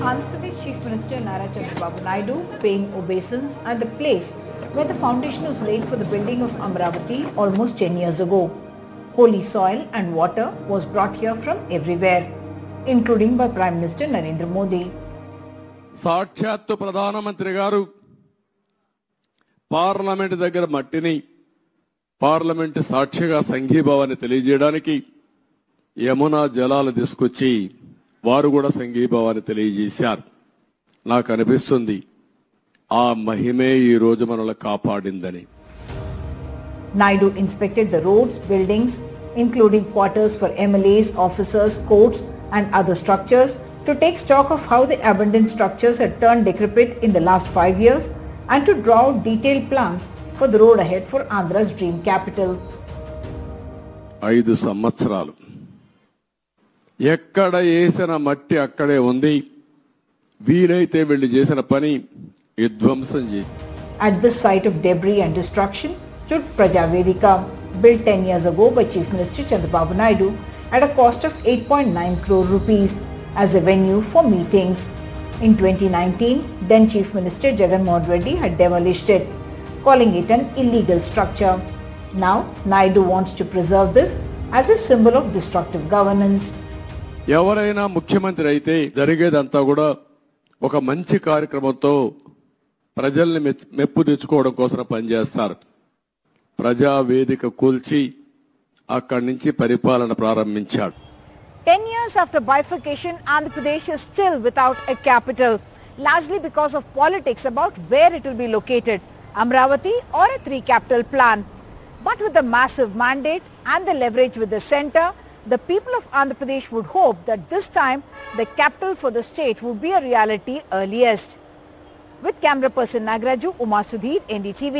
Andhra Pradesh Chief Minister Nara Chandrababu Naidu paying obeisance at the place where the foundation was laid for the building of Amravati almost 10 years ago. Holy soil and water was brought here from everywhere, including by Prime Minister Narendra Modi. సాక్షాత్తు ప్రధానమంత్రి గారు parliament దగ్గర మట్టిని parliament సాక్షిగా సంఘీభావాన్ని తెలియజేయడానికి యమునా జలాలు తీసుకొచ్చి వారు కూడా సంఘీభావాన్ని తెలియజేశారు. నాకు అనిపిస్తుంది ఆ మహిమే ఈ రోజు మనల్ని కాపాడిందని. Naidu inspected the roads, buildings, including quarters for MLAs, officers, courts and other structures to take stock of how the abandoned structures had turned decrepit in the last 5 years and to draw out detailed plans for the road ahead for Andhra's dream capital. 5 సంవత్సరాలు ఎక్కడ వేసిన మట్టి అక్కడే ఉంది. వీలైతే వెళ్ళి చేసిన పని విధ్వంసం చేసి. At this site of debris and destruction stood Praja Vedika, built 10 years ago by Chief Minister Chandrababu Naidu at a cost of 8.9 crore rupees as a venue for meetings. In 2019, then Chief Minister Jagan Mohan Reddy had demolished it, calling it an illegal structure. Now, Naidu wants to preserve this as a symbol of destructive governance. ఎవరైనా ముఖ్యమంత్రి అయితే జరిగేదంతా కూడా ఒక మంచి కార్యక్రమంతో ప్రజల్ని మెప్పు తెచ్చుకోవడం కోసం పనిచేస్తారు. ప్రజా వేదిక కూల్చి అక్కడి నుంచి పరిపాలన ప్రారంభించాడు. 10 years after bifurcation, Andhra Pradesh is still without a capital, largely because of politics about where it will be located, Amravati or a 3-capital plan. But with the massive mandate and the leverage with the centre, the people of Andhra Pradesh would hope that this time the capital for the state would be a reality earliest. With camera person Nagraju, Uma Sudhir, NDTV.